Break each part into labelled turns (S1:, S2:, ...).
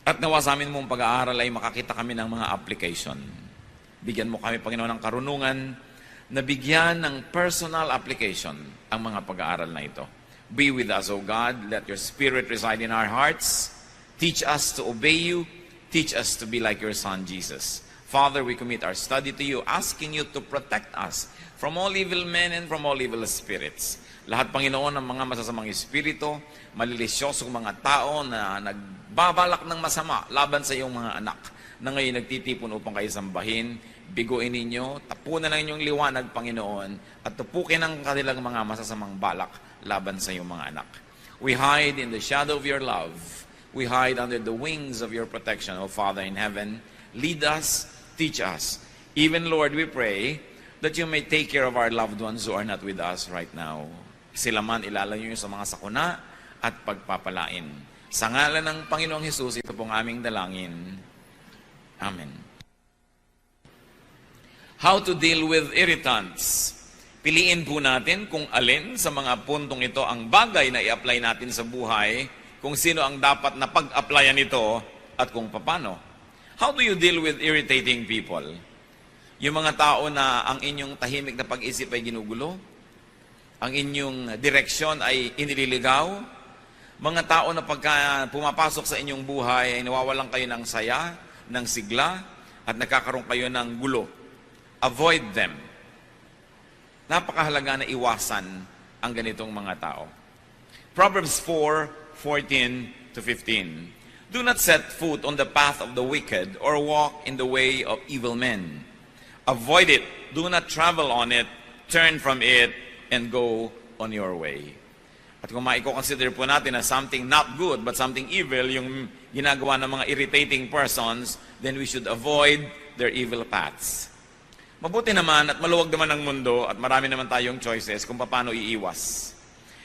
S1: At nawa sa amin mong pag-aaral ay makakita kami ng mga application. Bigyan mo kami, Panginoon, ng karunungan na bigyan ng personal application ang mga pag-aaral na ito. Be with us, O God. Let your Spirit reside in our hearts. Teach us to obey you. Teach us to be like your Son, Jesus. Father, we commit our study to you, asking you to protect us from all evil men and from all evil spirits. Lahat, Panginoon, ng mga masasamang espiritu, malilisyosong mga tao na nagbabalak ng masama laban sa iyong mga anak, na ngayon nagtitipon upang kayo sambahin, biguin ninyo, tapunan ng inyong liwanag, Panginoon, at tupukin ang kanilang mga masasamang balak laban sa iyong mga anak. We hide in the shadow of your love. We hide under the wings of your protection, O Father in heaven. Lead us, teach us. Even, Lord, we pray that you may take care of our loved ones who are not with us right now. Sila man ilalayo niyo sa mga sakuna at pagpapalain. Sa ngalan ng Panginoong Hesus, ito pong aming dalangin. Amen. How to deal with irritants. Piliin po natin kung alin sa mga puntong ito ang bagay na i-apply natin sa buhay, kung sino ang dapat na pag-applyan ito, at kung paano. How do you deal with irritating people? Yung mga tao na ang inyong tahimik na pag-isip ay ginugulo, ang inyong direksyon ay inililigaw, mga tao na pagka pumapasok sa inyong buhay ay nawawalan kayo ng saya, ng sigla, at nagkakaroon kayo ng gulo. Avoid them. Napakahalaga na iwasan ang ganitong mga tao. Proverbs 4:14 to 15. Do not set foot on the path of the wicked or walk in the way of evil men. Avoid it. Do not travel on it. Turn from it and go on your way. At kung maiko-consider po natin na something not good but something evil, yung ginagawa ng mga irritating persons, then we should avoid their evil paths. Mabuti naman at maluwag naman ang mundo at marami naman tayong choices kung paano iiwas.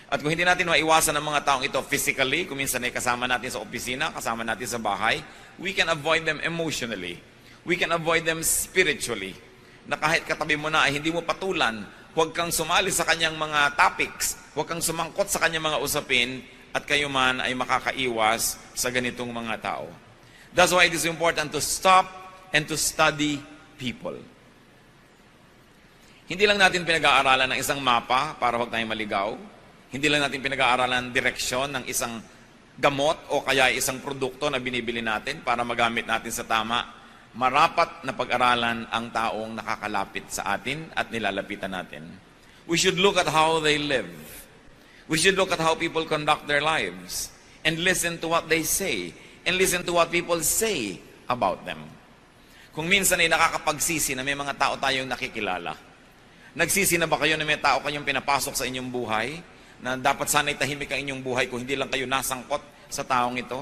S1: At kung hindi natin maiwasan ang mga taong ito physically, kung minsan ay kasama natin sa opisina, kasama natin sa bahay, we can avoid them emotionally. We can avoid them spiritually. Na kahit katabi mo na ay hindi mo patulan, huwag kang sumali sa kanyang mga topics, huwag kang sumangkot sa kanyang mga usapin, at kayo man ay makakaiwas sa ganitong mga tao. That's why it is important to stop and to study people. Hindi lang natin pinag-aaralan ng isang mapa para huwag tayong maligaw. Hindi lang natin pinag-aaralan direksyon ng isang gamot o kaya isang produkto na binibili natin para magamit natin sa tama. Marapat na pag-aralan ang taong nakakalapit sa atin at nilalapitan natin. We should look at how they live. We should look at how people conduct their lives and listen to what they say and listen to what people say about them. Kung minsan ay nakakapagsisi na may mga tao tayong nakikilala. Nagsisi na ba kayo na may tao kayong pinapasok sa inyong buhay na dapat sana'y tahimik ang inyong buhay kung hindi lang kayo nasangkot sa taong ito?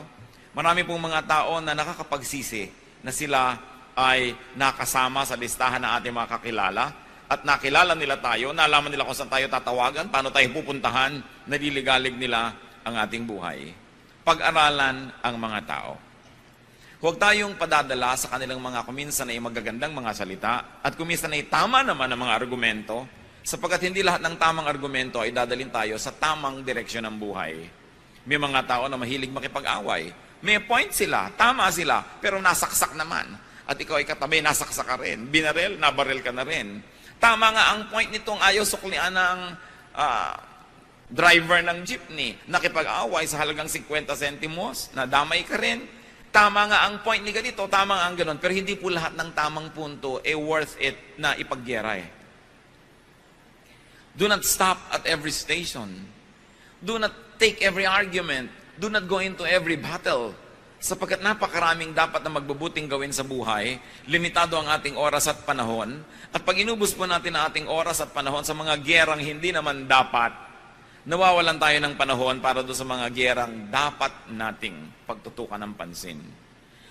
S1: Marami pong mga tao na nakakapagsisi na sila ay nakasama sa listahan ng ating mga kakilala at nakilala nila tayo, nalaman nila kung saan tayo tatawagan, paano tayo pupuntahan, naliligalig nila ang ating buhay. Pag-aralan ang mga tao. Huwag tayong padadala sa kanilang mga kuminsan ay magagandang mga salita at kuminsan ay tama naman ang mga argumento sapagkat hindi lahat ng tamang argumento ay dadalhin tayo sa tamang direksyon ng buhay. May mga tao na mahilig makipag-away. May point sila, tama sila, pero nasaksak naman. At ikaw ay katabi, nasaksak ka rin. Binarel, nabarel ka na rin. Tama nga ang point nitong ayaw suklian ng driver ng jeepney. Nakipag-away sa halagang 50 centimos, nadamay ka rin. Tama nga ang point ni ganito, tama nga ang ganon. Pero hindi po lahat ng tamang punto worth it na ipagyera eh. Do not stop at every station. Do not take every argument. Do not go into every battle. Sapagkat napakaraming dapat na magbubuting gawin sa buhay, limitado ang ating oras at panahon, at pag inubos po natin ang ating oras at panahon sa mga gyerang hindi naman dapat, nawawalan tayo ng panahon para doon sa mga gyerang dapat nating pagtutukan ng pansin.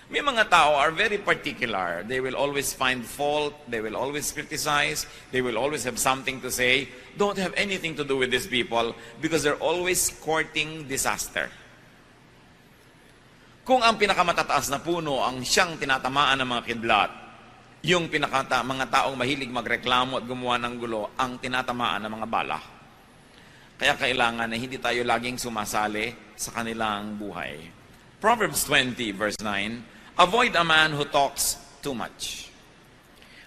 S1: May mga tao are very particular. They will always find fault. They will always criticize. They will always have something to say. Don't have anything to do with these people because they're always courting disaster. Kung ang pinakamatataas na puno ang siyang tinatamaan ng mga kidlat, yung mga taong mahilig magreklamo at gumawa ng gulo, ang tinatamaan ng mga bala. Kaya kailangan na hindi tayo laging sumasali sa kanilang buhay. Proverbs 20 verse 9, avoid a man who talks too much.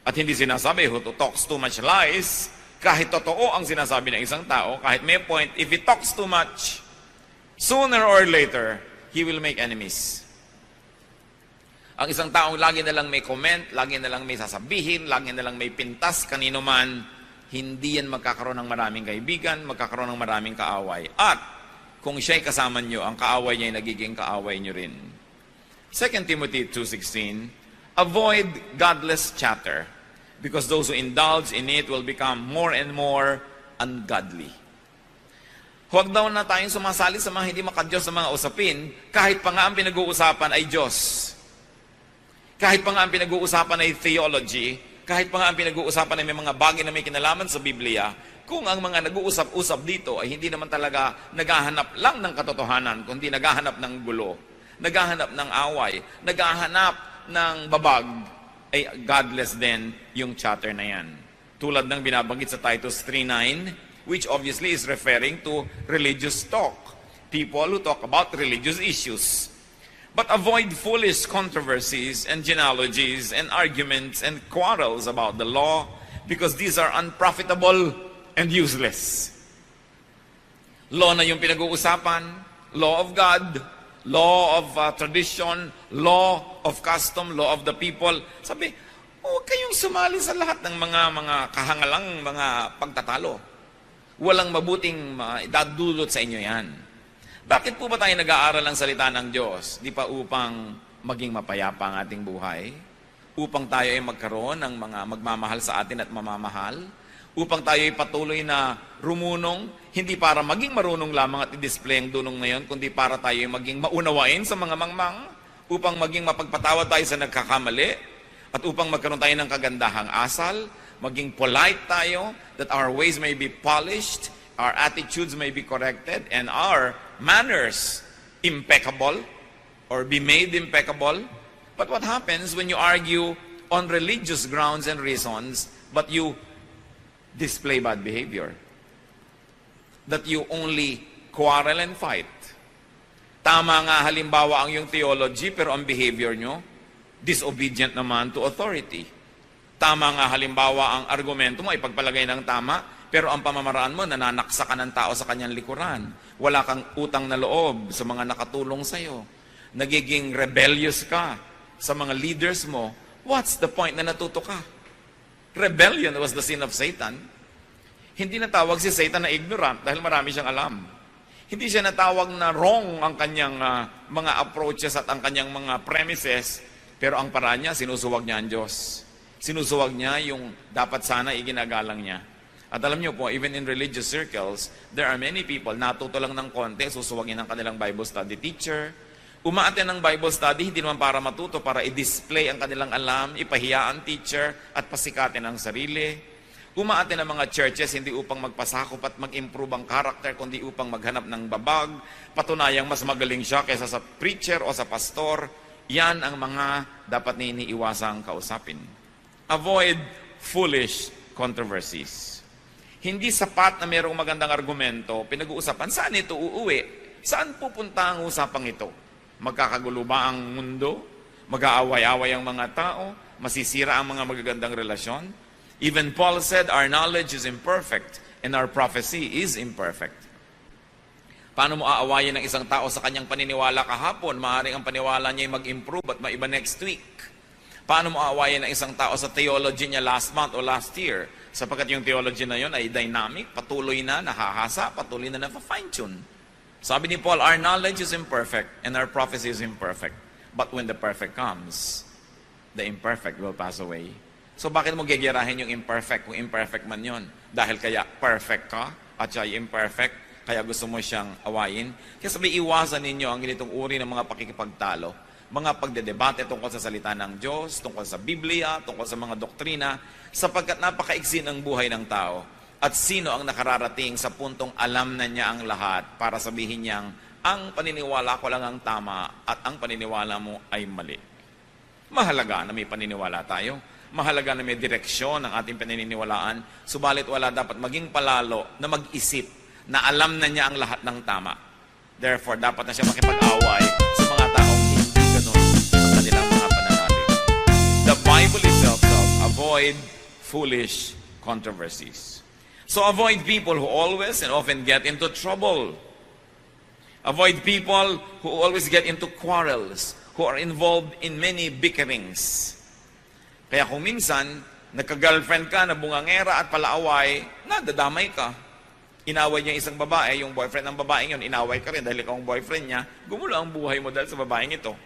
S1: At hindi sinasabi who talks too much lies, kahit totoo ang sinasabi ng isang tao, kahit may point, if he talks too much, sooner or later, he will make enemies. Ang isang taong lagi na lang may comment, lagi na lang may sasabihin, lagi na lang may pintas, kanino man, hindi yan magkakaroon ng maraming kaibigan, magkakaroon ng maraming kaaway. At kung siya'y kasama nyo, ang kaaway niya ay nagiging kaaway nyo rin. 2 Timothy 2:16, avoid godless chatter, because those who indulge in it will become more and more ungodly. Huwag daw na tayong sumasali sa mga hindi makadiyos sa mga usapin, kahit pa nga ang pinag-uusapan ay Diyos. Kahit pa nga ang pinag-uusapan ay theology, kahit pa nga ang pinag-uusapan ay may mga bagay na may kinalaman sa Biblia, kung ang mga nag-uusap-usap dito ay hindi naman talaga naghahanap lang ng katotohanan, kundi naghahanap ng gulo, naghahanap ng away, naghahanap ng babag, ay godless din yung chatter na yan. Tulad ng binabanggit sa Titus 3:9, which obviously is referring to religious talk. People who talk about religious issues. But avoid foolish controversies and genealogies and arguments and quarrels about the law, because these are unprofitable and useless. Law na yung pinag-uusapan, law of God, law of tradition, law of custom, law of the people. Sabi, huwag kayong sumali sa lahat ng mga kahangalang mga pagtatalo. Walang mabuting dadulot sa inyo yan. Bakit po ba tayo nag-aaral ng salita ng Diyos? Di pa upang maging mapayapa ang ating buhay? Upang tayo ay magkaroon ng mga magmamahal sa atin at mamamahal? Upang tayo ay patuloy na rumunong, hindi para maging marunong lamang at i-display ang dunong na yun, kundi para tayo ay maging maunawain sa mga mangmang, upang maging mapagpatawad tayo sa nagkakamali, at upang magkaroon tayo ng kagandahang asal, maging polite tayo, that our ways may be polished, our attitudes may be corrected, and our manners impeccable, or be made impeccable. But what happens when you argue on religious grounds and reasons, but you display bad behavior? That you only quarrel and fight. Tama nga halimbawa ang yung theology, pero ang behavior nyo, disobedient naman to authority. Tama nga halimbawa ang argumento mo, ipagpalagay ng tama, pero ang pamamaraan mo, nananaksa ka ng tao sa kanyang likuran. Wala kang utang na loob sa mga nakatulong sa'yo. Nagiging rebellious ka sa mga leaders mo. What's the point na natuto ka? Rebellion was the sin of Satan. Hindi natawag si Satan na ignorant dahil marami siyang alam. Hindi siya natawag na wrong ang kanyang mga approaches at ang kanyang mga premises, pero ang paraan niya, sinusuwag niya ang Diyos. Sinusuwag niya yung dapat sana iginagalang niya. At alam niyo po, even in religious circles, there are many people, natuto lang ng konti, susuwagin ang kanilang Bible study teacher. Umaaten ng Bible study, hindi naman para matuto, para i-display ang kanilang alam, ipahiya ang teacher, at pasikatin ang sarili. Umaaten ng mga churches, hindi upang magpasakop at mag-improve ang character, kundi upang maghanap ng babag, patunayang mas magaling siya kaysa sa preacher o sa pastor. Yan ang mga dapat na iniiwasang kausapin. Avoid foolish controversies. Hindi sapat na mayroong magandang argumento, pinag-uusapan, saan ito uuwi? Saan pupunta ang usapang ito? Magkakagulo ba ang mundo? Mag-aaway-away ang mga tao? Masisira ang mga magagandang relasyon? Even Paul said, our knowledge is imperfect and our prophecy is imperfect. Paano mo aawayin ng isang tao sa kanyang paniniwala kahapon? Maaaring ang paniwala niya ay mag-improve at maiba next week. Paano mo aawayin ng isang tao sa theology niya last month o last year? Sapagkat yung theology na yun ay dynamic, patuloy na nahahasa, patuloy na na-fine-tune. Sabi ni Paul, our knowledge is imperfect and our prophecy is imperfect. But when the perfect comes, the imperfect will pass away. So bakit mo gegerahin yung imperfect kung imperfect man yun? Dahil kaya perfect ka at siya ay imperfect, kaya gusto mo siyang awayin. Kaya sabi, iwasan ninyo ang ganitong uri ng mga pakikipagtalo. Mga pagdedebate tungkol sa salita ng Diyos, tungkol sa Biblia, tungkol sa mga doktrina, sapagkat napakaiksi ng buhay ng tao. At sino ang nakararating sa puntong alam na niya ang lahat para sabihin niyang, ang paniniwala ko lang ang tama at ang paniniwala mo ay mali. Mahalaga na may paniniwala tayo. Mahalaga na may direksyon ang ating paniniwalaan. Subalit wala dapat maging palalo na mag-isip na alam na niya ang lahat ng tama. Therefore, dapat na siya makipag-away sa mga tao avoid foolish controversies. So avoid people who always and often get into trouble. Avoid people who always get into quarrels, who are involved in many bickerings. Kaya kung minsan, nagka-girlfriend ka na bungangera at palaaway, nadadamay ka. Inaway niya isang babae, yung boyfriend ng babaeng yun, inaway ka rin dahil ikaw ang boyfriend niya, gumulo ang buhay mo dahil sa babaeng ito.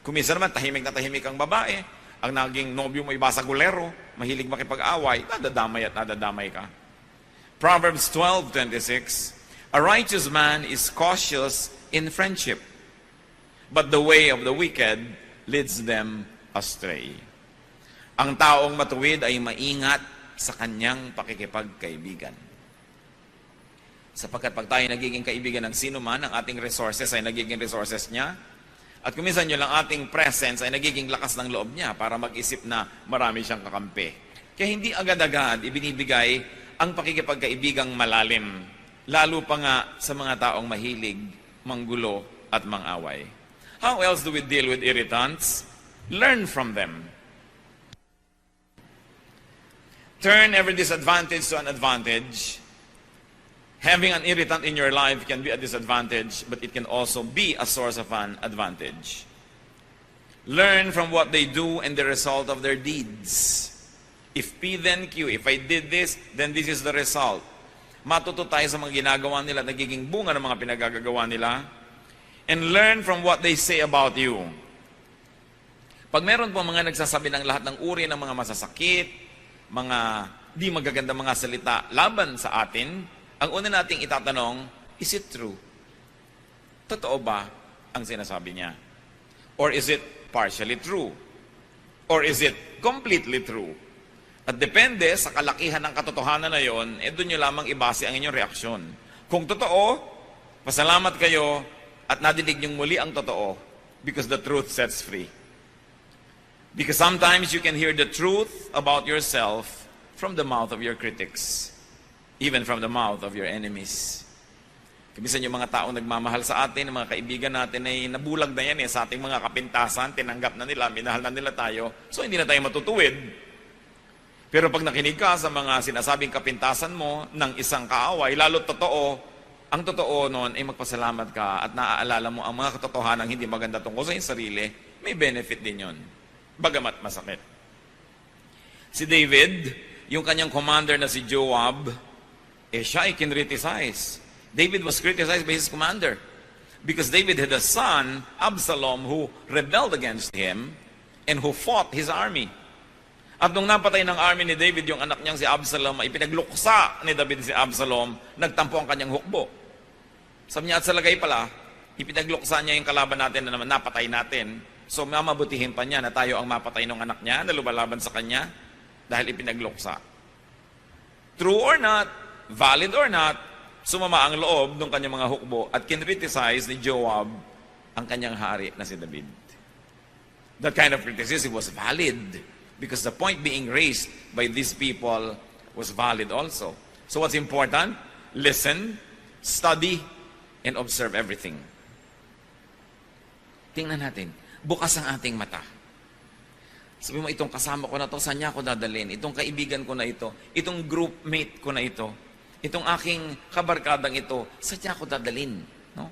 S1: Kung minsan naman, tahimik na tahimik ang babae, ang naging nobyo mo ay basagulero, mahilig makipag-away, nadadamay at nadadamay ka. Proverbs 12:26, a righteous man is cautious in friendship, but the way of the wicked leads them astray. Ang taong matuwid ay maingat sa kanyang pakikipagkaibigan. Sapagkat pag tayo nagiging kaibigan ng sino man, ang ating resources ay nagiging resources niya. At kuminsan yun lang ating presence ay nagiging lakas ng loob niya para mag-isip na marami siyang kakampi. Kaya hindi agad-agad ibinibigay ang pakikipagkaibigang malalim. Lalo pa nga sa mga taong mahilig, manggulo at mangaway. How else do we deal with irritants? Learn from them. Turn every disadvantage to an advantage. Having an irritant in your life can be a disadvantage, but it can also be a source of an advantage. Learn from what they do and the result of their deeds. If P then Q, if I did this, then this is the result. Matuto tayo sa mga ginagawa nila, nagiging bunga ng mga pinagagagawa nila. And learn from what they say about you. Pag meron po mga nagsasabi ng lahat ng uri ng mga masasakit, mga di magagandang mga salita laban sa atin, ang una nating itatanong, is it true? Totoo ba ang sinasabi niya? Or is it partially true? Or is it completely true? At depende sa kalakihan ng katotohanan na yon, doon nyo lamang ibase ang inyong reaksyon. Kung totoo, pasalamat kayo at nadinig nyong muli ang totoo because the truth sets free. Because sometimes you can hear the truth about yourself from the mouth of your critics, even from the mouth of your enemies. Kamisan yung mga taong nagmamahal sa atin, mga kaibigan natin ay nabulag na yan sa ating mga kapintasan, tinanggap na nila, minahal na nila tayo, so hindi na tayo matutuwid. Pero pag nakinig ka sa mga sinasabing kapintasan mo ng isang kaaway, lalo totoo, ang totoo noon ay magpasalamat ka at naaalala mo ang mga katotohanan hindi maganda tungkol sa iyong sarili, may benefit din yon. Bagamat masakit. Si David, yung kanyang commander na si Joab, siya ay kinriticize. David was criticized by his commander because David had a son, Absalom, who rebelled against him and who fought his army. At nung napatay ng army ni David, yung anak niyang si Absalom, ay pinagluksa ni David si Absalom, nagtampo ang kanyang hukbo. Sabi niya, at sa lagay pala, ipinagluksa niya yung kalaban natin na naman napatay natin. So mamabutihin pa niya na tayo ang mapatay ng anak niya na lumalaban sa kanya dahil ipinagluksa. True or not, valid or not, sumama ang loob ng kanyang mga hukbo at kinriticize ni Joab ang kanyang hari na si David. That kind of criticism was valid because the point being raised by these people was valid also. So what's important? Listen, study, and observe everything. Tingnan natin, bukas ang ating mata. Sabi mo, itong kasama ko na to, saan niya ako dadalhin? Itong kaibigan ko na ito, itong group mate ko na ito, itong aking kabarkadang ito, saan niya ako dadalhin? No?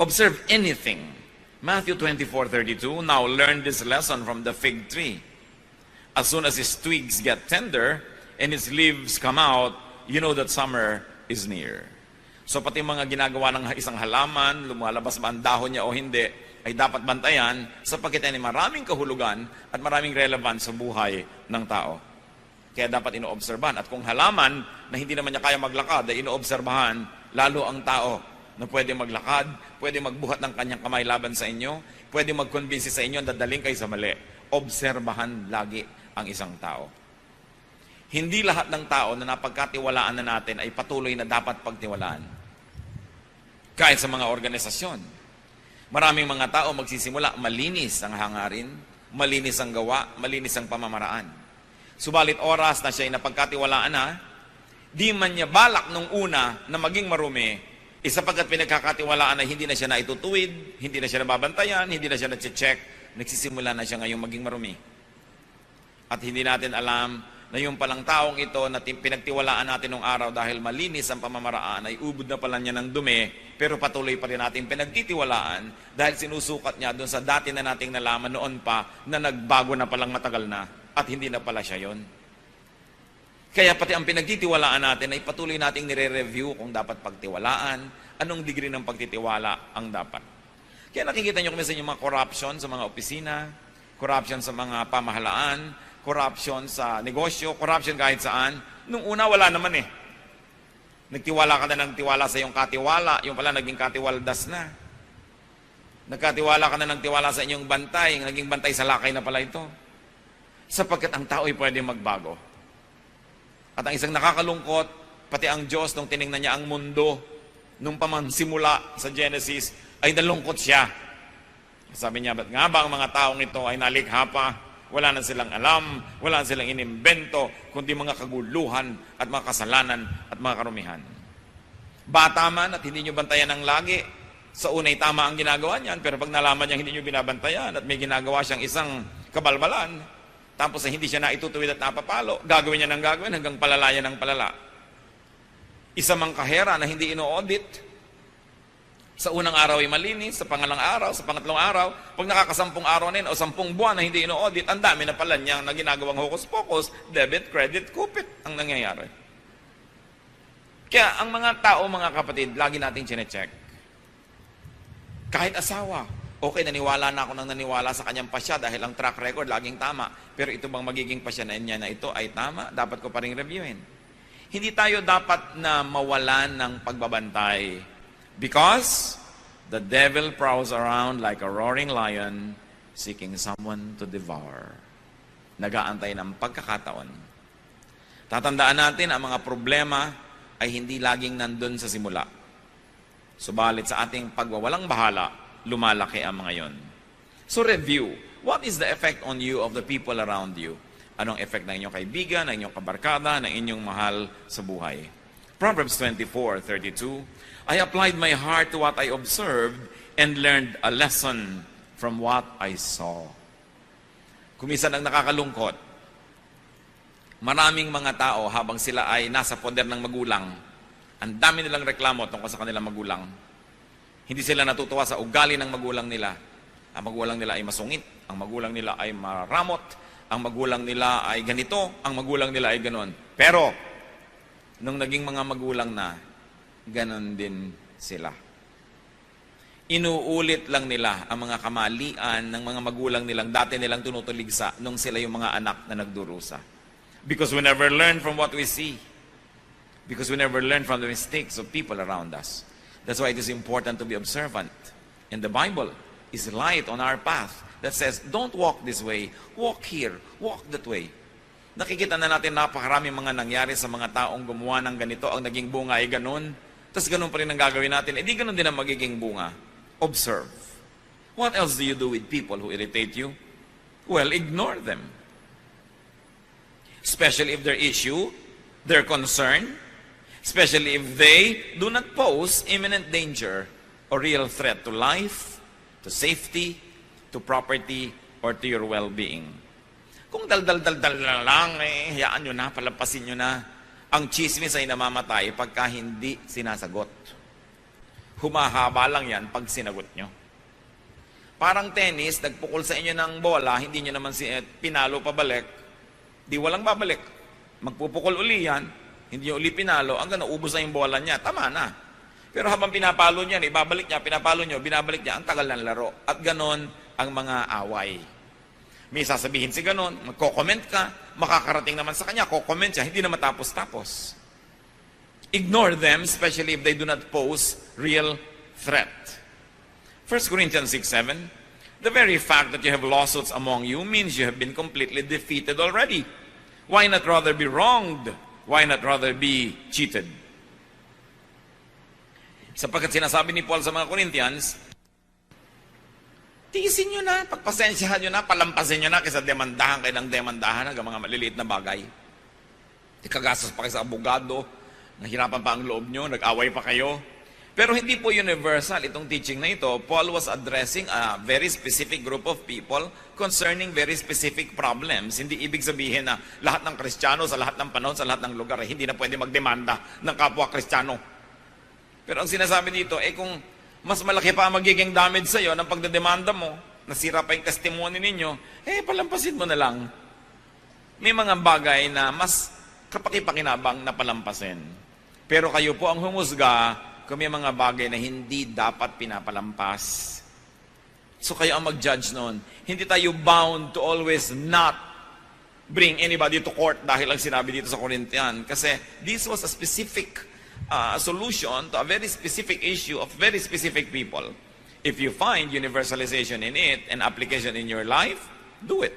S1: Observe anything. Matthew 24:32, now learn this lesson from the fig tree. As soon as its twigs get tender and its leaves come out, you know that summer is near. So pati mga ginagawa ng isang halaman, lumalabas ba ang dahon niya o hindi, ay dapat bantayan sapagkat yan ay maraming kahulugan at maraming relevant sa buhay ng tao. Kaya dapat inoobserbahan. At kung halaman na hindi naman niya kaya maglakad, ay inoobserbahan lalo ang tao na pwede maglakad, pwede magbuhat ng kanyang kamay laban sa inyo, pwede mag-convince sa inyo na dadaling kayo sa mali. Obserbahan lagi ang isang tao. Hindi lahat ng tao na napagkatiwalaan na natin ay patuloy na dapat pagtiwalaan. Kahit sa mga organisasyon. Maraming mga tao magsisimula, malinis ang hangarin, malinis ang gawa, malinis ang pamamaraan. Subalit oras na siya ay napagkatiwalaan na, di man niya balak nung una na maging marumi, sapagkat pinagkakatiwalaan na hindi na siya naitutuwid, hindi na siya nababantayan, hindi na siya na-check, nagsisimula na siya ngayong maging marumi. At hindi natin alam na yung palang taong ito na pinagtiwalaan natin nung araw dahil malinis ang pamamaraan ay ubod na pala niya ng dumi, pero patuloy pa rin natin pinagtitiwalaan dahil sinusukat niya doon sa dati na nating nalaman noon pa na nagbago na palang matagal na at hindi na pala siya yon. Kaya pati ang pinagtitiwalaan natin ay patuloy nating nire-review kung dapat pagtiwalaan, anong degree ng pagtitiwala ang dapat. Kaya nakikita nyo kung minsan yung mga corruption sa mga opisina, corruption sa mga pamahalaan, corruption sa negosyo, corruption kahit saan. Nung una, wala naman eh. Nagtiwala ka na ng tiwala sa iyong katiwala, yung pala naging katiwaldas na. Nagkatiwala ka na ng tiwala sa inyong bantay, naging bantay sa lakay na pala ito. Sapagkat ang tao ay pwede magbago. At ang isang nakakalungkot, pati ang Diyos, nung tiningnan niya ang mundo, nung pamansimula sa Genesis, ay nalungkot siya. Sabi niya, ba't nga ba ang mga taong ito ay nalikha pa? Wala na silang alam, wala na silang inimbento, kundi mga kaguluhan at mga kasalanan at mga karumihan. Bata man at hindi nyo bantayan ng lagi, sa unay tama ang ginagawa niyan, pero pag nalaman niya hindi nyo binabantayan at may ginagawa siyang isang kabalbalan, tapos hindi siya naitutuwid at napapalo, gagawin niya ng gagawin hanggang palalayan ng palala. Isa mang kahera na hindi ino-audit, sa unang araw ay malinis, sa pangalang araw, sa pangatlong araw, pag nakakasampung araw na yun, o 10 buwan na hindi ino-audit, ang dami na pala niyang na ginagawang hokus-pokus, debit, credit, kupit ang nangyayari. Kaya ang mga tao, mga kapatid, lagi nating chinecheck. Kahit asawa, okay, naniwala na ako nang naniwala sa kanyang pasya dahil ang track record laging tama. Pero ito bang magiging pasya na niya na ito ay tama? Dapat ko pa rin reviewin. Hindi tayo dapat na mawalan ng pagbabantay. Because the devil prowls around like a roaring lion seeking someone to devour. Nag-aantay ng pagkakataon. Tatandaan natin ang mga problema ay hindi laging nandun sa simula. Subalit sa ating pagwawalang bahala, lumalaki ang mga yon. So review, what is the effect on you of the people around you? Anong effect ng inyong kaibigan, ng inyong kabarkada, ng inyong mahal sa buhay? Proverbs 24:32, I applied my heart to what I observed and learned a lesson from what I saw. Kumisan ang nakakalungkot, maraming mga tao habang sila ay nasa poder ng magulang, ang dami nilang reklamo tungkol sa kanilang magulang. Hindi sila natutuwa sa ugali ng magulang nila. Ang magulang nila ay masungit, ang magulang nila ay maramot, ang magulang nila ay ganito, ang magulang nila ay ganon. Pero, nung naging mga magulang na, ganon din sila. Inuulit lang nila ang mga kamalian ng mga magulang nilang dati nilang tunutuligsa nung sila yung mga anak na nagdurusa. Because we never learn from what we see. Because we never learn from the mistakes of people around us. That's why it is important to be observant. And the Bible is light on our path that says, don't walk this way, walk here, walk that way. Nakikita na natin napakaraming mga nangyari sa mga taong gumawa ng ganito, ang naging bunga ay ganun. Tapos ganun pa rin ang gagawin natin, di ganun din ang magiging bunga. Observe. What else do you do with people who irritate you? Well, ignore them. Especially if their issue, their concern, especially if they do not pose imminent danger or real threat to life, to safety, to property, or to your well-being. Kung dal-dal-dal-dal na lang, hayaan nyo na, palampasin nyo na. Ang chismis ay namamatay pagka hindi sinasagot. Humahaba lang yan pag sinagot nyo. Parang tennis, nagpukol sa inyo ng bola, hindi nyo naman pinalo pabalik, di walang babalik. Magpupukol uli yan, hindi nyo uli pinalo, hanggang naubos na yung bola niya, tama na. Pero habang pinapalo niya, ibabalik niya, pinapalo nyo, binabalik niya, ang tagal ng laro. At ganon ang mga away. May sasabihin si ganon, magko-comment ka, makakarating naman sa kanya, ko-comment siya, hindi na matapos-tapos. Ignore them, especially if they do not pose real threat. 1 Corinthians 6:7, the very fact that you have lawsuits among you means you have been completely defeated already. Why not rather be wronged? Why not rather be cheated? Sapagkat sinasabi ni Paul sa mga Corinthians, tiisin nyo na, pagpasensyahan nyo na, palampasin nyo na kaysa demandahan kayo ng demandahan ng mga maliliit na bagay. Ikagastos pa kayo sa abogado, nahirapan pa ang loob nyo, nag-away pa kayo. Pero hindi po universal itong teaching na ito. Paul was addressing a very specific group of people concerning very specific problems. Hindi ibig sabihin na lahat ng Kristiyano sa lahat ng panahon, sa lahat ng lugar, hindi na pwede magdemanda ng kapwa Kristiyano. Pero ang sinasabi dito, kung mas malaki pa ang magiging damage sa iyo ng pagdedemanda mo, nasira pa yung testimony ninyo, palampasin mo na lang. May mga bagay na mas kapakipakinabang na palampasin. Pero kayo po ang humusga kung may mga bagay na hindi dapat pinapalampas. So kayo ang mag-judge noon. Hindi tayo bound to always not bring anybody to court dahil ang sinabi dito sa Corinthian. Kasi this was a specific solution to a very specific issue of very specific people. If you find universalization in it and application in your life, do it.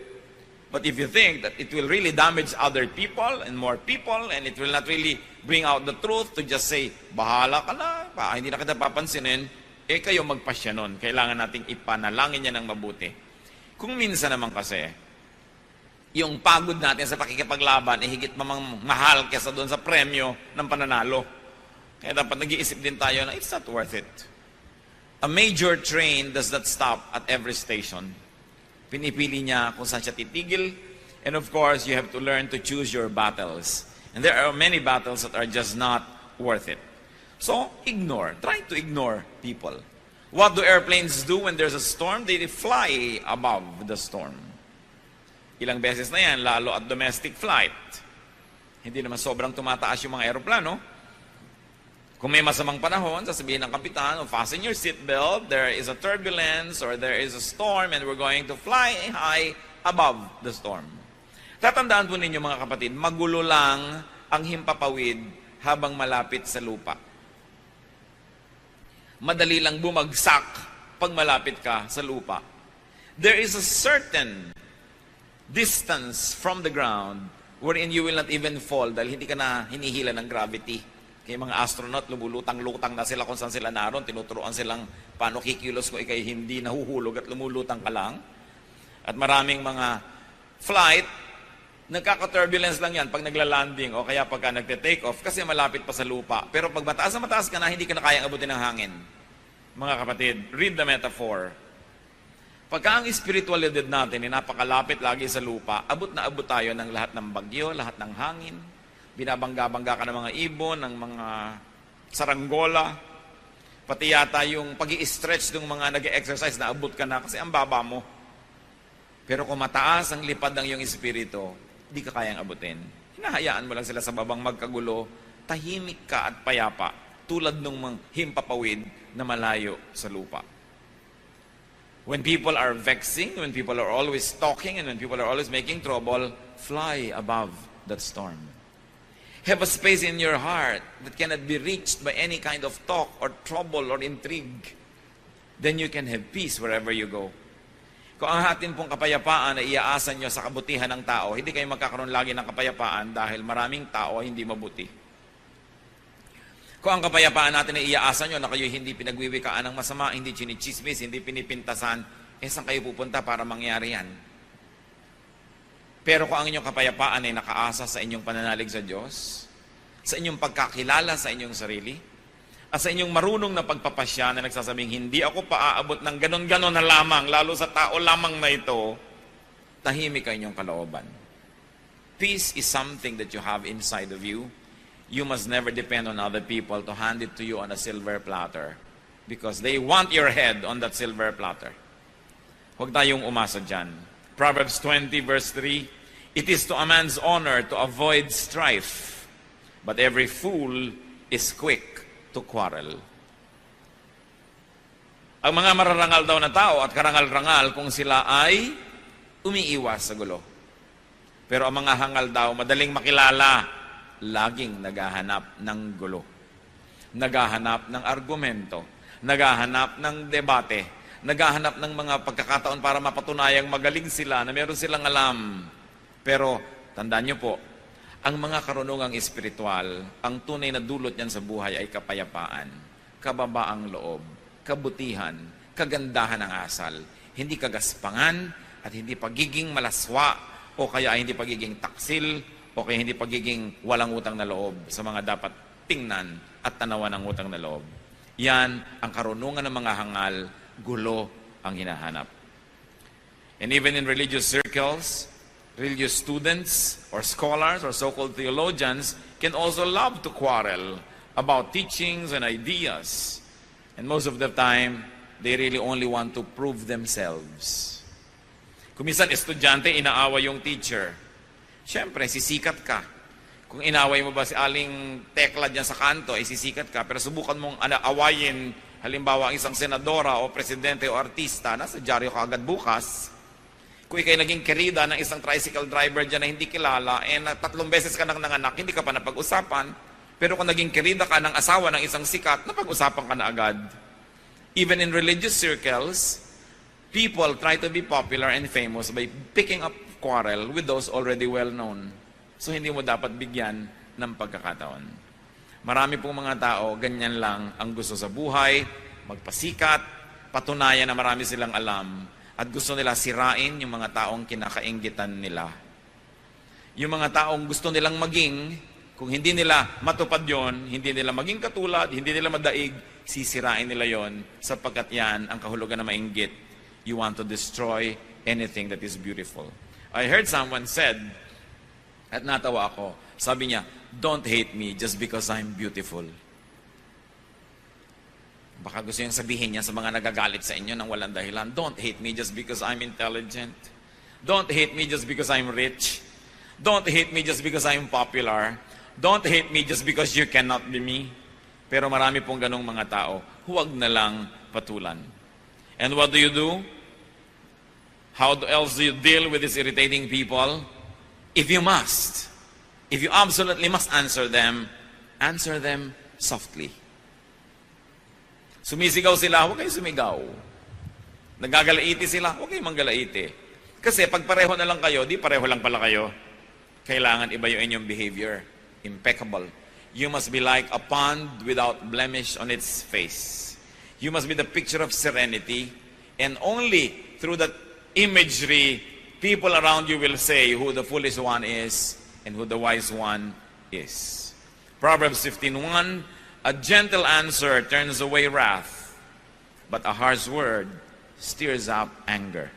S1: But if you think that it will really damage other people and more people and it will not really bring out the truth to just say, bahala ka na, hindi na kita papansinin, kayo magpasya nun. Kailangan nating ipanalangin niya ng mabuti. Kung minsan naman kasi, yung pagod natin sa pakikipaglaban higit mamang mahal kesa doon sa premyo ng pananalo. Kaya dapat nag-iisip din tayo na it's not worth it. A major train does not stop at every station. Pinipili niya kung saan siya titigil. And of course, you have to learn to choose your battles. And there are many battles that are just not worth it. So, ignore. Try to ignore people. What do airplanes do when there's a storm? They fly above the storm. Ilang beses na yan, lalo at domestic flight. Hindi naman sobrang tumataas yung mga aeroplano. Kung may masamang panahon, sasabihin ng kapitan, fasten your seatbelt, there is a turbulence or there is a storm and we're going to fly high above the storm. Tatandaan po ninyo mga kapatid, magulo lang ang himpapawid habang malapit sa lupa. Madali lang bumagsak pag malapit ka sa lupa. There is a certain distance from the ground wherein you will not even fall dahil hindi ka na hinihila ng gravity. Kaya mga astronaut, lumulutang-lutang na sila kung saan sila naroon. Tinuturuan silang paano kikilos kung ikay hindi nahuhulog at lumulutang ka lang. At maraming mga flight, nagkaka-turbulence lang yan pag nagla-landing o kaya pagka nagte-take off kasi malapit pa sa lupa. Pero pag mataas na mataas ka na, hindi ka na kayang abutin ng hangin. Mga kapatid, read the metaphor. Pagka ang spiritualidad natin ay napakalapit lagi sa lupa, abot na abot tayo ng lahat ng bagyo, lahat ng hangin. Binabangga-bangga ka ng mga ibon, ng mga saranggola, pati yata yung pag-i-stretch ng mga nag-exercise na abot ka na kasi ang baba mo. Pero kung mataas ang lipad ng iyong espiritu, di ka kayang abutin. Hinahayaan mo lang sila sa babang magkagulo, tahimik ka at payapa, tulad ng mga himpapawid na malayo sa lupa. When people are vexing, when people are always talking, and when people are always making trouble, fly above that storm. Have a space in your heart that cannot be reached by any kind of talk or trouble or intrigue. Then you can have peace wherever you go. Kung ang atin pong kapayapaan ay iaasan nyo sa kabutihan ng tao, hindi kayo magkakaroon lagi ng kapayapaan dahil maraming tao ay hindi mabuti. Kung ang kapayapaan natin ay iaasan nyo na kayo hindi pinagwiwikaan ng masama, hindi chinichismis, hindi pinipintasan, saan kayo pupunta para mangyari yan? Pero kung ang inyong kapayapaan ay nakaasa sa inyong pananalig sa Diyos, sa inyong pagkakilala sa inyong sarili, at sa inyong marunong na pagpapasya na nagsasabing, hindi ako paaabot ng ganon-ganon na lamang, lalo sa tao lamang na ito, tahimik ang inyong kalooban. Peace is something that you have inside of you. You must never depend on other people to hand it to you on a silver platter because they want your head on that silver platter. Huwag tayong umasa dyan. Proverbs 20 verse 3, it is to a man's honor to avoid strife, but every fool is quick to quarrel. Ang mga mararangal daw na tao at karangal-rangal kung sila ay umiiwas sa gulo. Pero ang mga hangal daw, madaling makilala, laging naghahanap ng gulo. Naghahanap ng argumento, naghahanap ng debate, naghahanap ng mga pagkakataon para mapatunayang magaling sila, na meron silang alam. Pero, tandaan nyo po, ang mga karunungang espiritual, ang tunay na dulot niyan sa buhay ay kapayapaan, kababaang loob, kabutihan, kagandahan ng asal, hindi kagaspangan, at hindi pagiging malaswa, o kaya hindi pagiging taksil, o kaya hindi pagiging walang utang na loob sa mga dapat tingnan at tanawan ng utang na loob. Yan ang karunungan ng mga hangal, gulo ang hinahanap. And even in religious circles, religious students or scholars or so-called theologians can also love to quarrel about teachings and ideas. And most of the time, they really only want to prove themselves. Kung minsan estudyante, inaaway yung teacher. Siyempre, sisikat ka. Kung inaway mo ba si aling tekla dyan sa kanto, ay sisikat ka. Pero subukan mong awayin, halimbawa, ang isang senadora o presidente o artista, nasa dyaryo ka agad bukas. Kung ikay naging kerida ng isang tricycle driver dyan na hindi kilala, na 3 beses ka nang nanganak, hindi ka pa napag-usapan. Pero kung naging kerida ka ng asawa ng isang sikat, napag-usapan ka na agad. Even in religious circles, people try to be popular and famous by picking up quarrel with those already well-known. So hindi mo dapat bigyan ng pagkakataon. Marami pong mga tao, ganyan lang ang gusto sa buhay, magpasikat, patunayan na marami silang alam, at gusto nila sirain yung mga taong kinakainggitan nila. Yung mga taong gusto nilang maging, kung hindi nila matupad yon, hindi nila maging katulad, hindi nila madaig, sisirain nila yon, sapagkat yan ang kahulugan na mainggit. You want to destroy anything that is beautiful. I heard someone said, at natawa ako, sabi niya, don't hate me just because I'm beautiful. Baka gusto niyang sabihin niya sa mga nagagalit sa inyo nang walang dahilan, don't hate me just because I'm intelligent. Don't hate me just because I'm rich. Don't hate me just because I'm popular. Don't hate me just because you cannot be me. Pero marami pong ganong mga tao, huwag na lang patulan. And what do you do? How else do you deal with these irritating people? If you absolutely must answer them softly. Sumisigaw sila, huwag kayo sumigaw. Nagagalaiti sila, huwag kayo manggalaiti. Kasi pag pareho na lang kayo, di pareho lang pala kayo. Kailangan iba yung inyong behavior. Impeccable. You must be like a pond without blemish on its face. You must be the picture of serenity. And only through that imagery, people around you will say who the foolish one is and who the wise one is. Proverbs 15:1, a gentle answer turns away wrath, but a harsh word stirs up anger.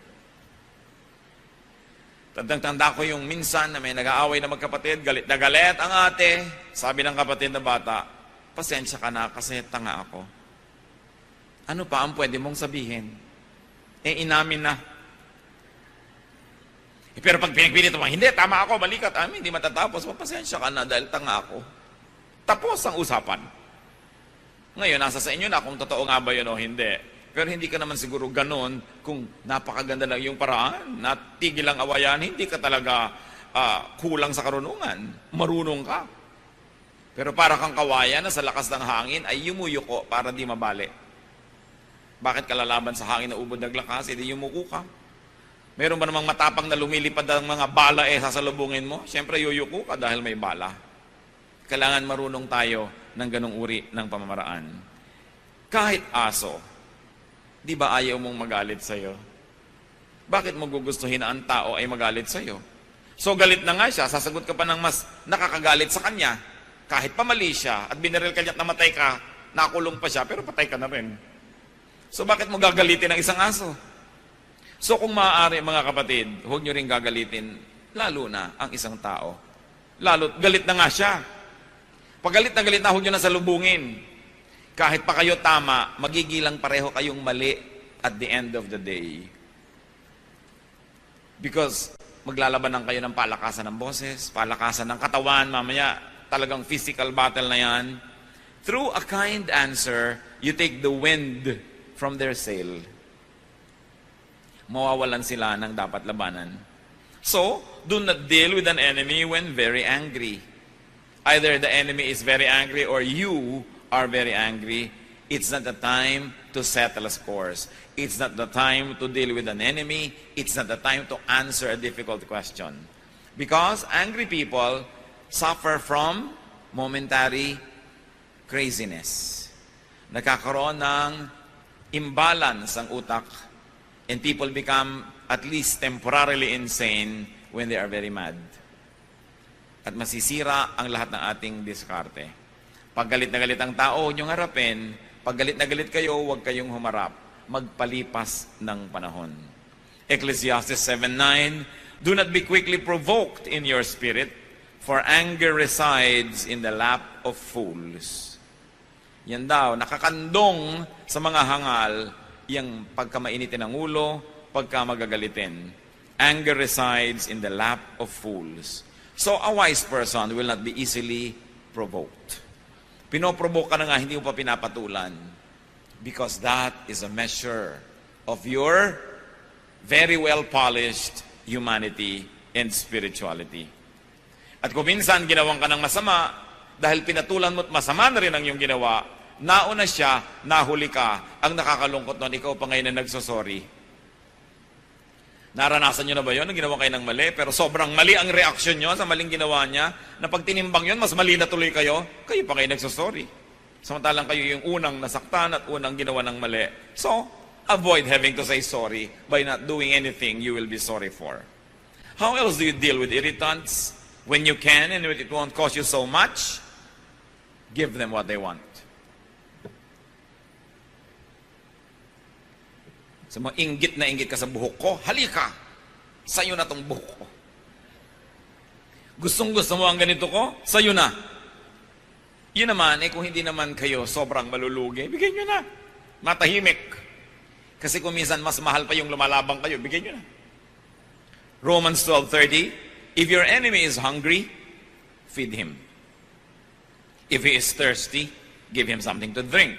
S1: Tandang-tanda ko yung minsan na may nag-aaway na magkapatid, galit na galit ang ate. Sabi ng kapatid na bata, pasensya ka na kasi tanga ako. Ano pa ang pwede mong sabihin? Inamin na. Pero pag pinagpilit mo, hindi, tama ako, mali ka, hindi matatapos, pasensya ka na dahil tanga ako. Tapos ang usapan. Ngayon, nasa sa inyo na kung totoo nga ba yun o hindi. Pero hindi ka naman siguro ganun kung napakaganda lang yung paraan, natigil ang awayan, hindi ka talaga kulang sa karunungan. Marunong ka. Pero para kang kawayan na sa lakas ng hangin ay yumuyuko para di mabali. Bakit ka lalaban sa hangin na ubod naglakas? Hindi yumuko ka. Meron ba namang matapang na lumilipad ang mga bala sasalubungin mo? Siyempre yuyuko ka dahil may bala. Kailangan marunong tayo ng ganong uri ng pamamaraan. Kahit aso, di ba ayaw mong magalit sa'yo? Bakit mo gugustuhin na ang tao ay magalit sa'yo? So galit na nga siya, sasagot ka pa ng mas nakakagalit sa kanya. Kahit pa mali siya at binaril ka niya at namatay ka, nakulong pa siya, pero patay ka na rin. So bakit mo gagalitin ang isang aso? So kung maaari mga kapatid, huwag nyo rin gagalitin, lalo na ang isang tao. Lalo, galit na nga siya. Pag galit na, huwag nyo na salubungin. Kahit pa kayo tama, magigilang pareho kayong mali at the end of the day. Because maglalaban kayo ng palakasan ng boses, palakasan ng katawan, mamaya talagang physical battle na yan. Through a kind answer, you take the wind from their sail. Mawawalan sila ng dapat labanan. So, do not deal with an enemy when very angry. Either the enemy is very angry or you are very angry. It's not the time to settle scores. It's not the time to deal with an enemy. It's not the time to answer a difficult question. Because angry people suffer from momentary craziness. Nagkakaroon ng imbalance ang utak. And people become at least temporarily insane when they are very mad. At masisira ang lahat ng ating diskarte. Pag galit na galit ang tao, huwag niyong harapin, Pag galit na galit kayo, huwag kayong humarap. Magpalipas ng panahon. Ecclesiastes 7:9, do not be quickly provoked in your spirit, for anger resides in the lap of fools. Yan daw, nakakandong sa mga hangal, yung pagka mainitin ng ulo, pagka magagalitin. Anger resides in the lap of fools. So a wise person will not be easily provoked. Pinoprovoke ka na nga, hindi mo pa pinapatulan. Because that is a measure of your very well-polished humanity and spirituality. At kung minsan ginawang ka ng masama, dahil pinatulan mo't masama na rin ang iyong ginawa, nauna siya, nahuli ka, ang nakakalungkot nun, ikaw pa ngayon na nagsosorry. Naranasan nyo na ba yun? Ginawa kayo ng mali, pero sobrang mali ang reaksyon nyo sa maling ginawa niya, na pag tinimbang yun, mas mali na tuloy kayo pa ngayon nagsosorry. Samantalang kayo yung unang nasaktan at unang ginawa ng mali. So, avoid having to say sorry by not doing anything you will be sorry for. How else do you deal with irritants? When you can and it won't cost you so much, give them what they want. So, inggit na inggit ka sa buhok ko, halika, sa'yo na tong buhok ko. Gustong-gusto mo ang ganito ko, sa'yo na. Yun naman, kung hindi naman kayo sobrang malulugi, bigyan nyo na. Matahimik. Kasi kung minsan mas mahal pa yung lumalabang kayo, bigyan nyo na. Romans 12:30, if your enemy is hungry, feed him. If he is thirsty, give him something to drink.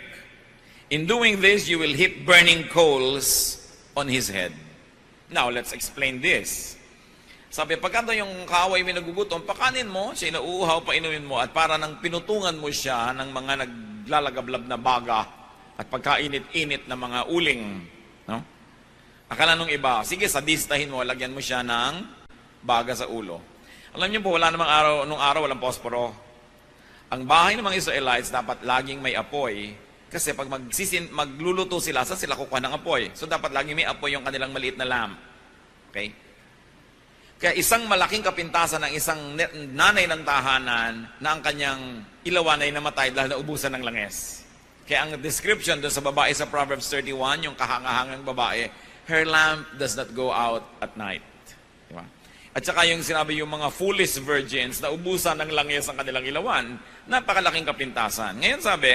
S1: In doing this, you will heap burning coals on his head. Now, let's explain this. Sabi, pagkanta yung kaaway may nagugutom, pakanin mo, siya nauuhaw, painumin mo, at para nang pinutungan mo siya ng mga naglalagablab na baga at pagkainit-init na mga uling. No? Akala nung iba, sige, sadistahin mo, lagyan mo siya ng baga sa ulo. Alam niyo po, wala namang araw, nung araw, walang posporo. Ang bahay ng mga Israelites dapat laging may apoy, kasi pag magluluto sila, saan sila kukuha ng apoy? So dapat laging may apoy yung kanilang maliit na lamp. Okay? Kaya isang malaking kapintasan ng isang nanay ng tahanan na ang kanyang ilawan ay namatay dahil naubusan ng langes. Kaya ang description doon sa babae sa Proverbs 31, yung kahangahangang babae, her lamp does not go out at night. Diba? At saka yung sinabi yung mga foolish virgins na ubusan ng langes ang kanilang ilawan, napakalaking kapintasan. Ngayon sabi,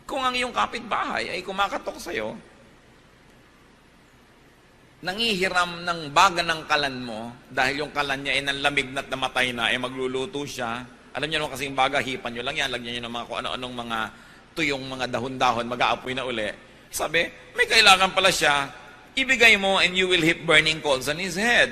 S1: kung ang iyong kapitbahay ay kumakatok sa'yo, nangihiram ng baga ng kalan mo, dahil yung kalan niya ay nanlamig na't namatay na, magluluto siya. Alam niyo naman kasi yung baga, hipan nyo lang yan, lagyan nyo ng mga kung ano-anong mga tuyong mga dahon-dahon, mag-aapoy na uli. Sabi, may kailangan pala siya, ibigay mo and you will heap burning coals on his head.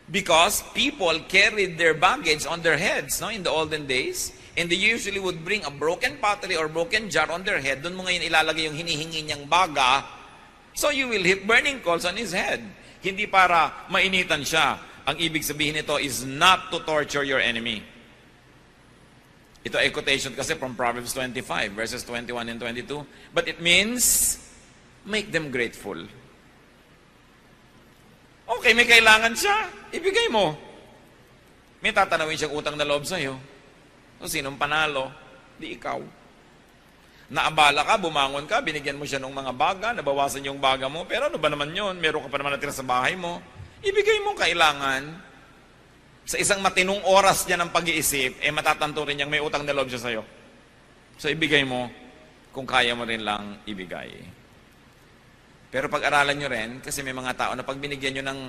S1: Because people carried their baggage on their heads, no, in the olden days, and they usually would bring a broken pottery or broken jar on their head. Doon mo ngayon ilalagay yung hinihingi niyang baga. So you will heap burning coals on his head. Hindi para mainitan siya. Ang ibig sabihin nito is not to torture your enemy. Ito ay quotation kasi from Proverbs 25, verses 21 and 22. But it means, make them grateful. Okay, may kailangan siya. Ibigay mo. May tatanawin siyang utang na loob sa'yo. So, sinong panalo? Di ikaw. Naabala ka, bumangon ka, binigyan mo siya ng mga baga, nabawasan yung baga mo, pero ano ba naman yun? Meron ka pa naman natira sa bahay mo. Ibigay mo kailangan. Sa isang matinong oras niya ng pag-iisip, matatanto rin niyang may utang na loob siya sa'yo. So, ibigay mo kung kaya mo rin lang ibigay. Pero pag-aralan nyo rin, kasi may mga tao na pag binigyan nyo ng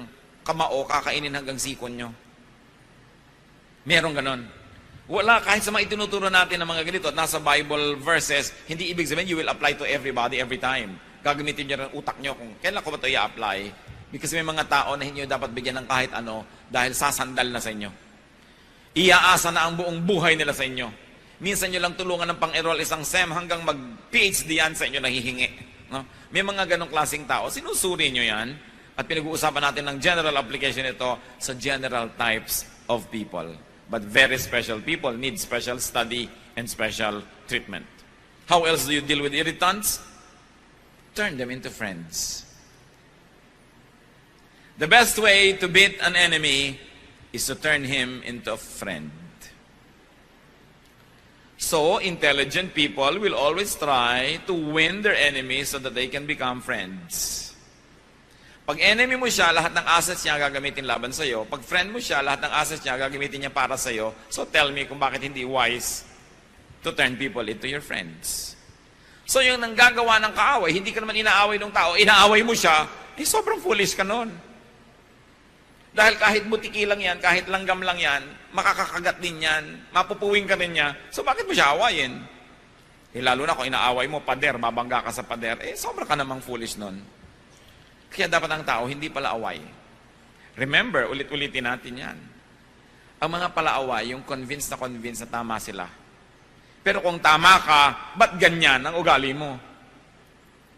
S1: kamao, kakainin hanggang sikon nyo. Merong ganon. Wala, kahit sa mga itinuturo natin ng mga ganito, at nasa Bible verses, hindi ibig sabihin you will apply to everybody every time. Gagamitin nyo rin utak nyo kung kailan ko ba ito i-apply. Because may mga tao na hindi nyo dapat bigyan ng kahit ano dahil sasandal na sa inyo. Iaasa na ang buong buhay nila sa inyo. Minsan nyo lang tulungan ng pang-enroll isang SEM hanggang mag-PhD yan sa inyo nahihingi. No? May mga ganong klaseng tao, sinusuri nyo yan at pinag-uusapan natin ng general application ito sa general types of people. But very special people need special study and special treatment. How else do you deal with irritants? Turn them into friends. The best way to beat an enemy is to turn him into a friend. So, intelligent people will always try to win their enemies so that they can become friends. Pag enemy mo siya, lahat ng assets niya gagamitin laban sa'yo. Pag friend mo siya, lahat ng assets niya gagamitin niya para sa'yo. So tell me kung bakit hindi wise to turn people into your friends. So yung nanggagawa ng kaaway, hindi ka naman inaaway ng tao, inaaway mo siya, sobrang foolish ka nun. Dahil kahit butiki lang yan, kahit langgam lang yan, makakakagat din yan, mapupuwing ka rin niya, so bakit mo siya awayin? Lalo na kung inaaway mo, pader, babangga ka sa pader, sobra ka namang foolish nun. Kaya dapat ang tao hindi pala away. Remember, ulit-ulitin natin yan. Ang mga palaaway, yung convinced na tama sila. Pero kung tama ka, ba't ganyan ang ugali mo?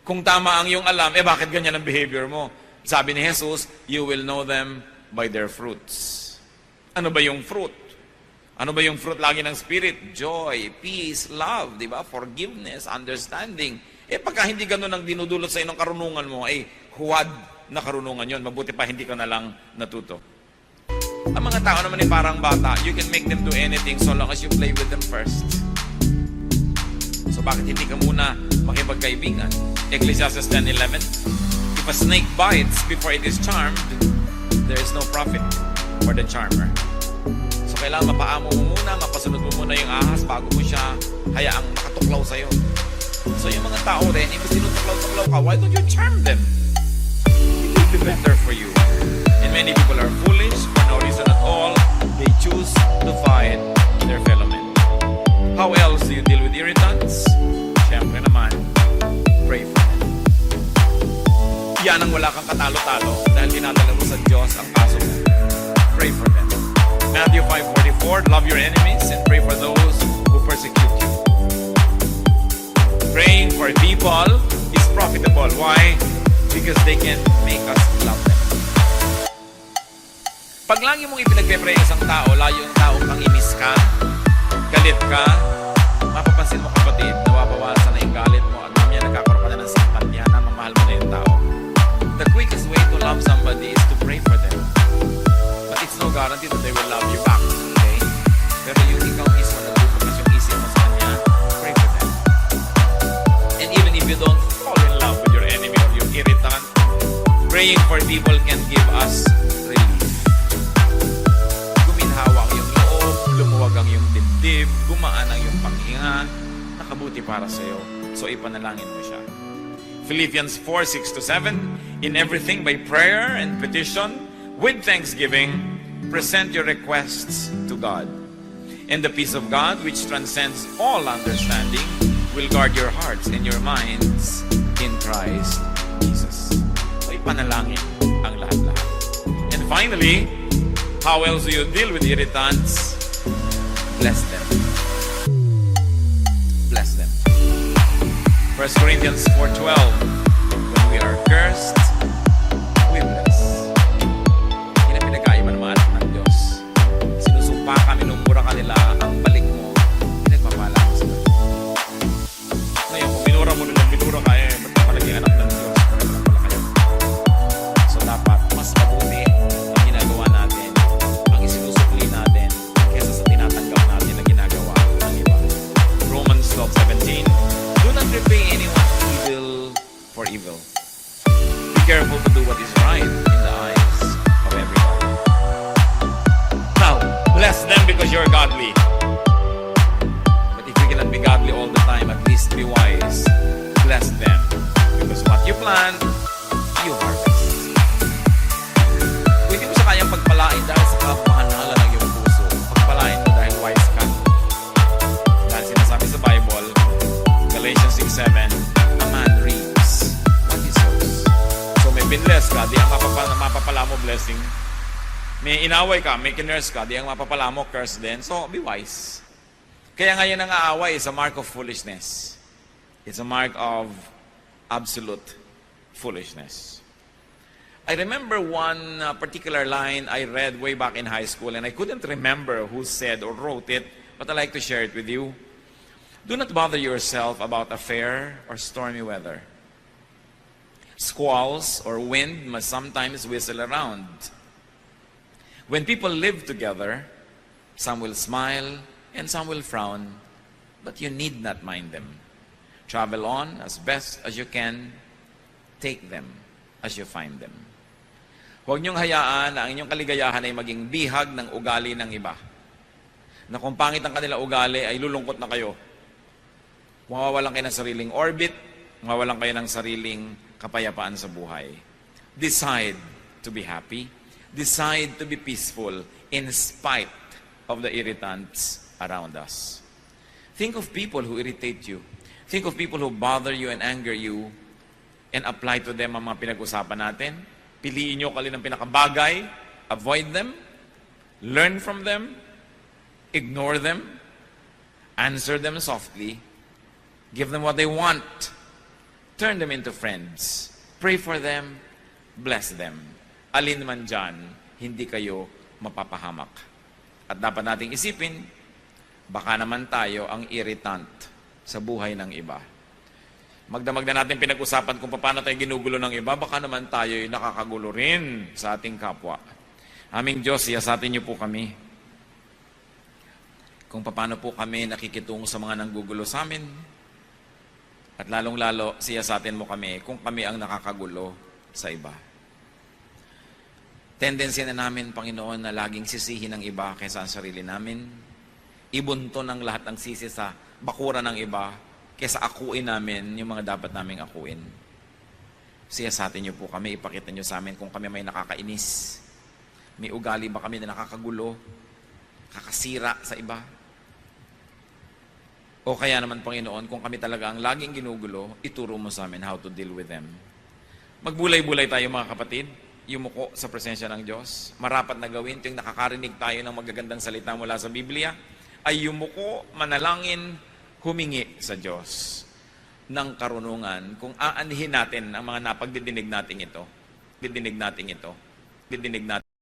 S1: Kung tama ang iyong alam, bakit ganyan ang behavior mo? Sabi ni Jesus, you will know them by their fruits. Ano ba yung fruit? Ano ba yung fruit lagi ng Spirit? Joy, peace, love, di ba? Forgiveness, understanding. Pagka hindi ganun ang dinudulot sa inong karunungan mo, huwad na karunungan yon. Mabuti pa hindi ka na lang natuto. Ang mga tao naman parang bata, you can make them do anything so long as you play with them first. So bakit hindi ka muna makipagkaibigan? Ecclesiastes 10:11, if a snake bites before it is charmed, there is no profit for the charmer. So kailangan mapaamo mo muna, mapasunod mo muna yung ahas bago mo siya hayaang makatuklaw sa'yo. So yung mga tao rin, if sinutuklaw-tuklaw ka, why don't you charm them? It will be better for you. And many people are foolish for no reason at all. They choose to fight their fellow men. How else do you deal with irritants? Siyempre naman, pray for them. Yan ang wala kang katalo-talo dahil dinadala mo sa Diyos ang kaso mo. Pray for them. Matthew 5:44, love your enemies and pray for those who persecute you. Praying for people is profitable. Why? Because they can make us love them. Pag lagi mong ipinagpe-pray isang tao, layo yung tao kang inis ka, galit ka, mapapansin mo kapatid, nawabawasan na yung galit mo at mamaya nagkakaroon ka na ng simpatya na mamahal mo na yung tao. The quickest way to love somebody is to pray for them. But it's no guarantee that they will love you back. Okay? Pero yung ikaw mismo nagbubukas yung isip mo sa kanya, pray for them. And even if you don't fall in love with your enemy or your irritant, praying for people can give us relief. Guminhawa ang iyong loob, lumuwag ang iyong dibdib, gumaan ang iyong panghinga, nakabuti para sa iyo. So ipanalangin mo siya. Philippians 4:6-7, in everything by prayer and petition, with thanksgiving, present your requests to God. And the peace of God, which transcends all understanding, will guard your hearts and your minds in Christ Jesus. So ipanalangin ang lahat-lahat. And finally, how else do you deal with irritants? Bless them. Bless them. 1 Corinthians 4:12, when we are cursed, we bless. Yan ang pinagkaiba ng mga anak ng Diyos. Sinusumpa ka, minumura ka nila, ang balik mo, pinagpapala mo sila. Ngayon, kung binura mo nila, binura ka, ba't ka palagi anak ng Diyos? Wala pala kayo. So dapat, mas mabuti ang ginagawa natin, ang isinusukli natin, kaysa sa tinatanggap natin na ginagawa ng iba. Romans 12:17, do not repay anyone evil for evil. Be careful to do what is right in the eyes of everyone. Now, bless them because you're godly. But if you cannot be godly all the time, at least be wise. Bless them. Because what you plant, you harvest. Kung hindi mo siya kayang pagpalain dahil sa kapahanalan ng iyong puso, pagpalain mo dahil wise ka. Dahil sinasabi sa Bible, Galatians 6:7, a man reaps what he sows. So may binless ka, di ang mapapala mo blessing. May inaway ka, may kinurse ka, di ang mapapala mo curse din. So be wise. Kaya ngayon ang aaway is a mark of foolishness. It's a mark of absolute foolishness. I remember one particular line I read way back in high school, and I couldn't remember who said or wrote it, but I'd like to share it with you. Do not bother yourself about a fair or stormy weather. Squalls or wind must sometimes whistle around. When people live together, some will smile and some will frown, but you need not mind them. Travel on as best as you can. Take them as you find them. Huwag niyong hayaan na ang inyong kaligayahan ay maging bihag ng ugali ng iba. Na kung pangit ang kanila ugali, ay lulungkot na kayo. Mawawalan kayo ng sariling orbit, mawawalan kayo ng sariling kapayapaan sa buhay. Decide to be happy. Decide to be peaceful in spite of the irritants around us. Think of people who irritate you. Think of people who bother you and anger you and apply to them ang mga pinag-usapan natin. Piliin nyo kalin ang pinakabagay. Avoid them. Learn from them. Ignore them. Answer them softly. Give them what they want. Turn them into friends. Pray for them. Bless them. Alin man dyan, hindi kayo mapapahamak. At dapat nating isipin, baka naman tayo ang irritant sa buhay ng iba. Magdamag na natin pinag-usapan kung paano tayo ginugulo ng iba, baka naman tayo ay nakakagulo rin sa ating kapwa. Aming Diyos, siyasatin niyo po kami. Kung paano po kami nakikitungo sa mga nanggugulo sa amin. At lalong-lalo, siyasatin mo kami kung kami ang nakakagulo sa iba. Tendency na namin, Panginoon, na laging sisihin ng iba kaysa ang sarili namin. Ibunto ng lahat ng sisi sa bakura ng iba kaysa akuin namin yung mga dapat naming akuin. Siyasatin niyo po kami, ipakita niyo sa amin kung kami may nakakainis. May ugali ba kami na nakakagulo, kakasira sa iba? O kaya naman, Panginoon, kung kami talaga ang laging ginugulo, ituro mo sa amin how to deal with them. Magbulay-bulay tayo mga kapatid, yumuko sa presensya ng Diyos. Marapat na gawin, yung nakakarinig tayo ng magagandang salita mula sa Biblia, ay yumuko, manalangin, humingi sa Diyos ng karunungan kung aanhin natin ang mga napagdidinig natin ito. Didinig natin ito. Didinig natin.